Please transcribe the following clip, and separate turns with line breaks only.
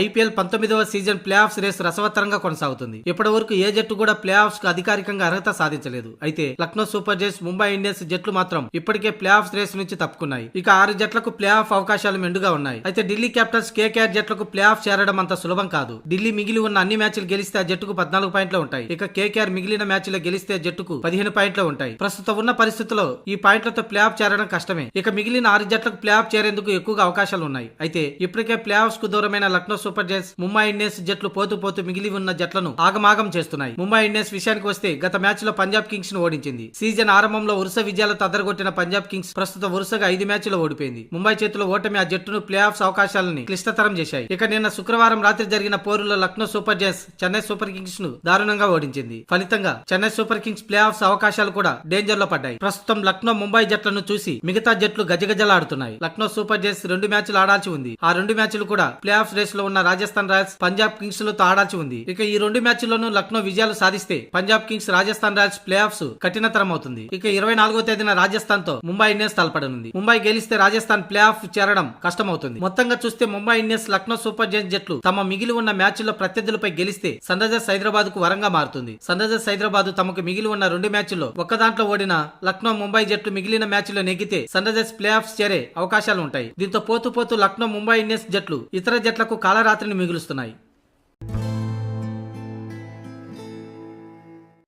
IPL 19వ season playoffs race రసవత్తరంగా కొనసాగుతుంది. ఇప్పటి వరకు ఏ జట్టు కూడా ప్లే ఆఫ్స్ కు అధికారికంగా అర్హత సాధించలేదు. అయితే Lucknow super Giants, Mumbai Indians జట్లు మాత్రం ఇప్పటికే ప్లే ఆఫ్స్ రేసు నుంచి తప్పుకున్నాయి. ఇక 6 జట్లకు ప్లే ఆఫ్ అవకాశాలు మెండుగా ఉన్నాయి. అయితే ఢిల్లీ క్యాపిటల్స్, కేకేఆర్ జట్లకు ప్లే ఆఫ్ చేరడం అంత సులభం కాదు. ఢిల్లీ మిగిలి ఉన్న అన్ని మ్యాచ్లు గెలిస్తే ఆ జట్టుకు 14 పాయింట్లు ఉంటాయి. ఇక కేకేఆర్ మిగిలిన మ్యాచ్లు గెలిస్తే జట్టుకు 15 పాయింట్లు ఉంటాయి. ప్రస్తుతం ఉన్న పరిస్థితుల్లో ఈ పాయింట్లతో ప్లే ఆఫ్ చేరడం కష్టమే. ఇక మిగిలిన 6 జట్లకు ప్లే ఆఫ్ చేరేందుకు ఎక్కువగా అవకాశాలు ఉన్నాయి. అయితే ఇప్పటికే ప్లే ఆఫ్స్ కు దూరమైన Lucknow super Giants, Mumbai Indians జట్లు పోతూ మిగిలి ఉన్న జట్లను ఆగమాగం చేస్తున్నాయి. ముంబై ఇండియన్స్ విషయానికి వస్తే గత మ్యాచ్ లో పంజాబ్ కింగ్స్ ను ఓడించింది. సీజన్ ఆరంభంలో వరుస విజయాలతో అదరగొట్టిన పంజాబ్ కింగ్స్ ప్రస్తుతం వరుసగా 5 మ్యాచ్లో ఓడిపోయింది. ముంబై చేతిలో ఓటమి ఆ జట్టును ప్లే ఆఫ్స్ అవకాశాలని క్లిష్టతరం చేశాయి. ఇక నిన్న శుక్రవారం రాత్రి జరిగిన పోరులో Lucknow super Giants Chennai super Kings ను దారుణంగా ఓడించింది. ఫలితంగా Chennai super Kings play offs అవకాశాలు కూడా డేంజర్ లో పడ్డాయి. ప్రస్తుతం లక్నో, ముంబై జట్లను చూసి మిగతా జట్లు గజగజలాడుతున్నాయి. లక్నో సూపర్ జైంట్స్ 2 మ్యాచ్లు ఆడాల్సి ఉంది. ఆ 2 మ్యాచ్లు కూడా ప్లే ఆఫ్ రేస్ లో ఉన్న రాజస్థాన్ రాయల్స్, పంజాబ్ కింగ్స్ లతో ఆడాల్సి ఉంది. ఇక ఈ 2 మ్యాచ్ల్లోనూ లక్నో విజయాలు సాధిస్తే Punjab Kings, Rajasthan Royals playoffs కఠినతరం అవుతుంది. ఇక 24వ తేదీన రాజస్థాన్ తో ముంబై ఇండియన్స్ తలపడనుంది. ముంబై గెలిస్తే రాజస్థాన్ ప్లే ఆఫ్ చేరడం కష్టమవుతుంది. మొత్తంగా చూస్తే Mumbai Indians, Lucknow super Giants జట్లు తమ మిగిలి ఉన్న మ్యాచ్ల్లో ప్రత్యర్థులపై గెలిస్తే సన్ రైజర్స్ హైదరాబాద్ కు వరంగా మారుతుంది. సన్ రైజర్స్ హైదరాబాద్ తమకు మిగిలి ఉన్న 2 మ్యాచ్ల్లో ఒక్క దాంట్లో ఓడిన లక్నో, ముంబై జట్లు మిగిలిన మ్యాచ్లో నెగ్గితే సన్ రైజర్స్ ప్లే ఆఫ్స్ చేరే అవకాశాలు ఉంటాయి. దీంతో పోతూ లక్నో, ముంబై ఇండియన్స్ జట్లు ఇతర జట్లకు కాలరాత్రిని మిగులుస్తున్నాయి.